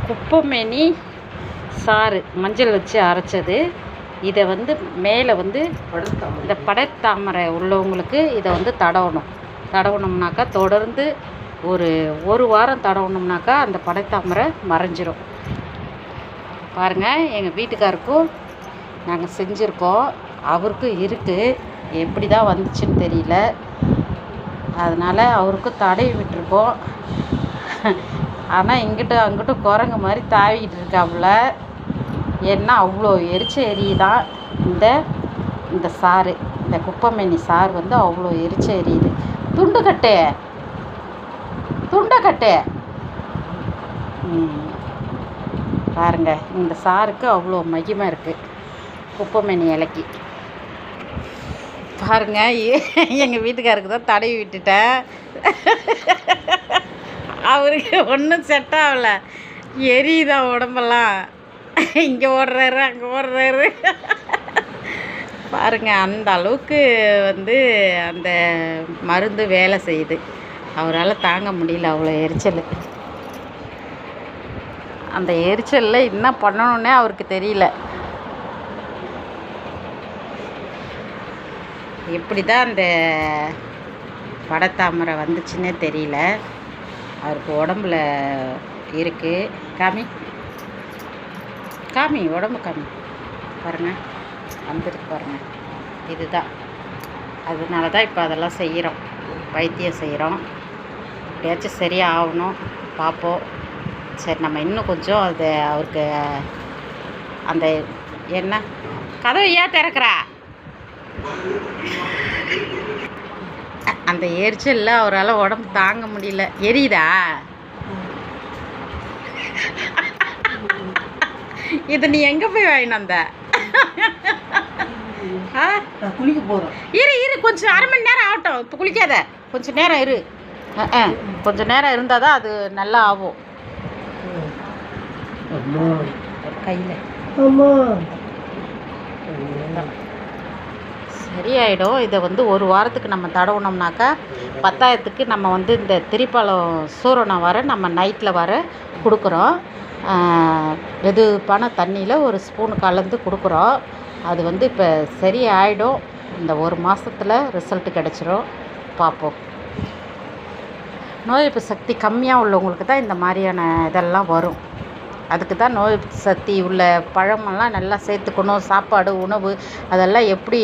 குப்பைமேனி சாறு மஞ்சள் வச்சு அரைச்சது. இதை வந்து மேலே வந்து இந்த படைத்தாமரை உள்ளவங்களுக்கு இதை வந்து தடவணும்னாக்கா தொடர்ந்து ஒரு வாரம் தடவணும்னாக்கா அந்த படைத்தாமரை மறைஞ்சிரும். பாருங்கள், எங்கள் வீட்டுக்காருக்கும் நாங்கள் செஞ்சுருக்கோம், அவருக்கும் இருக்குது. எப்படி தான் வந்துச்சுன்னு தெரியல, அதனால் அவருக்கும் தடவி விட்டுருக்கோம். ஆனால் இங்கிட்டும் அங்கிட்டும் குரங்கு மாதிரி தாவிக்கிட்டு இருக்காப்புல. ஏன்னா அவ்வளோ எரியுதான் இந்த சாறு, இந்த குப்பைமேனி சாறு வந்து அவ்வளோ எரியுது. துண்டக்கட்டே பாருங்க, இந்த சாருக்கு அவ்வளோ மகிமை இருக்குது குப்பைமேனி இலைக்கு. பாருங்க, எங்கள் வீட்டுக்காருக்கு தான் தடவி விட்டுட்டேன். அவருக்கு ஒன்றும் செட் ஆகலை, எரியுதான் உடம்பெல்லாம். இங்கே ஓடுறாரு அங்கே ஓடுறாரு. பாருங்கள், அந்த அளவுக்கு வந்து அந்த மருந்து வேலை செய்யுது. அவரால் தாங்க முடியல அவ்வளோ எரிச்சல். அந்த எரிச்சலில் என்ன பண்ணணுன்னே அவருக்கு தெரியல. எப்படி தான் அந்த படைத்தாமரை வந்துச்சுன்னே தெரியல. அவருக்கு உடம்புல இருக்குது. காமி உடம்பு காமி. பாருங்கள், வந்துருக்கு பாருங்கள். இதுதான், அதனால தான் இப்போ அதெல்லாம் செய்கிறோம், வைத்தியம் செய்கிறோம். எப்படியாச்சும் சரியாக ஆகணும், பார்ப்போம். சரி, நம்ம இன்னும் கொஞ்சம் அது அவருக்கு அந்த என்ன கதவை ஏன் திறக்கிறா, அந்த எரிச்சலில் அவரால் உடம்பு தாங்க முடியல. எரியுதா? இது நீ எங்கே போய் வாங்கிட்டு வந்த? குளிக்க போகிறோம். இரு கொஞ்சம் அரை மணி நேரம் ஆகட்டும். இப்போ குளிக்காத, கொஞ்சம் நேரம் இரு. கொஞ்சம் நேரம் இருந்தால் தான் அது நல்லா ஆகும். கையில் சரியாயிடும். இதை வந்து ஒரு வாரத்துக்கு நம்ம தடவுனோம்னாக்கா பத்தாயிரத்துக்கு நம்ம வந்து இந்த திரிப்பழம் சூரணம் வர நம்ம நைட்டில் வர கொடுக்குறோம். வெதுப்பான தண்ணியில் ஒரு ஸ்பூன் கலந்து கொடுக்குறோம். அது வந்து இப்போ சரியாயிடும். இந்த ஒரு மாதத்தில் ரிசல்ட்டு கிடச்சிரும். பார்ப்போம். நோய் எதிர்ப்பு சக்தி கம்மியாக உள்ளவங்களுக்கு தான் இந்த மாதிரியான இதெல்லாம் வரும். அதுக்கு தான் நோய் எதிர்ப்பு சக்தி உள்ள பழமெல்லாம் நல்லா சேர்த்துக்கணும். சாப்பாடு உணவு அதெல்லாம் எப்படி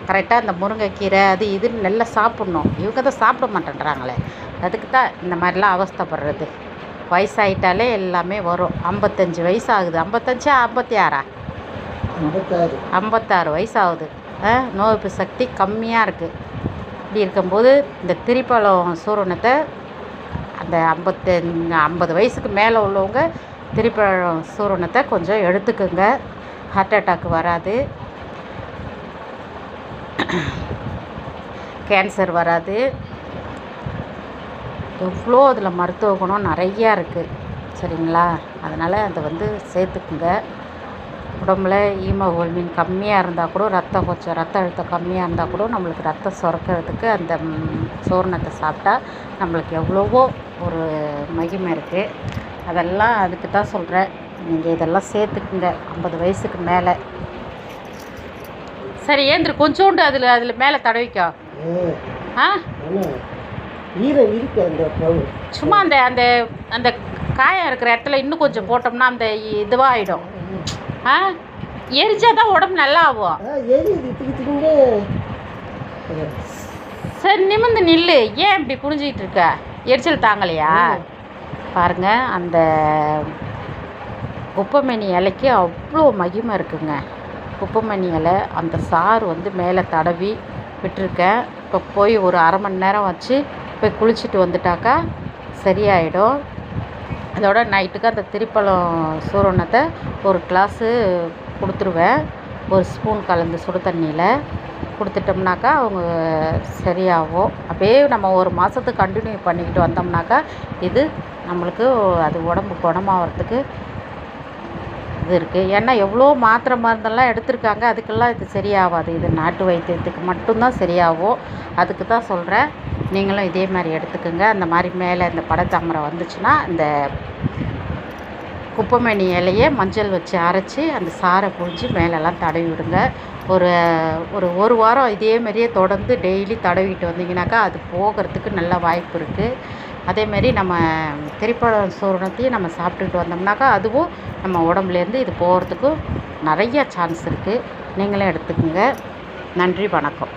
கரெக்டாக இந்த முருங்கைக்கீரை அது இதுன்னு நல்லா சாப்பிட்ணும். இவங்க தான் சாப்பிட மாட்டேன்றாங்களே, அதுக்கு தான் இந்த மாதிரிலாம் அவஸ்தைப்படுறது. வயசாகிட்டாலே எல்லாமே வரும். 55 வயசு ஆகுது. 55 56 56 வயசு ஆகுது. நோய் எதிர்ப்பு சக்தி கம்மியாக இருக்குது. இப்படி இருக்கும்போது இந்த திரிப்பழம் சூரணத்தை அந்த 50 வயசுக்கு மேலே உள்ளவங்க திரிப்பழம் சூரணத்தை கொஞ்சம் எடுத்துக்குங்க. ஹார்ட் அட்டாக் வராது, கேன்சர் வராது. எவ்வளோ அதில் மருத்துவ குணம் நிறையா இருக்குது, சரிங்களா? அதனால் அதை வந்து சேர்த்துக்குங்க. உடம்புல ஹீமோகுளோபின் கம்மியாக இருந்தால் கூட, ரத்த அழுத்தம் கம்மியாக இருந்தால் கூட நம்மளுக்கு ரத்தம் சுரக்கிறதுக்கு அந்த சூரணத்தை சாப்பிட்டா நம்மளுக்கு எவ்வளவோ ஒரு மகிமை இருக்குது. அதெல்லாம் அதுக்கு தான் சொல்கிறேன். நீங்கள் இதெல்லாம் சேர்த்துக்குங்க 50 வயசுக்கு மேலே. சரி, ஏந்திரு, கொஞ்சோண்டு அதில் மேலே தடவிக்கோ. சும்மா அந்த அந்த அந்த காயம் இருக்கிற இடத்துல இன்னும் கொஞ்சம் போட்டோம்னா அந்த இதுவாகிடும். எரிச்சா தான் உடம்பு நல்லா ஆகும். சரி, நிமிர்ந்து நில்லு. ஏன் இப்படி புரிஞ்சிக்கிட்டு இருக்க? எரிச்சல் தாங்கலையா? பாருங்கள், அந்த குப்பைமேனி இலைக்கு அவ்வளோ மகிமை இருக்குங்க. குப்பைமேனி இலை அந்த சாறு வந்து மேலே தடவி விட்டுருக்கேன். இப்போ போய் ஒரு அரை மணி நேரம் வச்சு போய் குளிச்சுட்டு வந்துட்டாக்கா சரியாயிடும். அதோட நைட்டுக்கு அந்த திரிப்பழம் சூரணத்தை ஒரு கிளாஸு கொடுத்துருவேன். ஒரு ஸ்பூன் கலந்து சுடு தண்ணியில் கொடுத்துட்டோம்னாக்கா அவங்க சரியாகும். அப்படியே நம்ம ஒரு மாதத்துக்கு கண்டினியூ பண்ணிக்கிட்டு வந்தோம்னாக்கா இது நம்மளுக்கு அது உடம்பு குணமாகறதுக்கு இது இருக்குது. ஏன்னா எவ்வளோ மாத்திரை மருந்தெல்லாம் எடுத்திருக்காங்க, அதுக்கெல்லாம் இது சரியாகாது. இது நாட்டு வைத்தியத்துக்கு மட்டும்தான் சரியாகும். அதுக்கு தான் சொல்கிறேன், நீங்களும் இதே மாதிரி எடுத்துக்கோங்க. அந்த மாதிரி மேலே இந்த படைத்தாமரை வந்துச்சுன்னா இந்த குப்பைமேனி இலைய மஞ்சள் வச்சு அரைச்சி அந்த சாறை புழிஞ்சு மேலெல்லாம் தடவி விடுங்க. ஒரு வாரம் இதே மாதிரியே தொடர்ந்து டெய்லி தடவிட்டு வந்தீங்கன்னாக்கா அது போகிறதுக்கு நல்ல வாய்ப்பு இருக்குது. அதேமாரி நம்ம திரிபடம் சூரணத்தையும் நம்ம சாப்பிட்டுட்டு வந்தோம்னாக்கா அதுவும் நம்ம உடம்புலேருந்து இது போகிறதுக்கும் நிறைய சான்ஸ் இருக்குது. நீங்களும் எடுத்துக்கோங்க. நன்றி, வணக்கம்.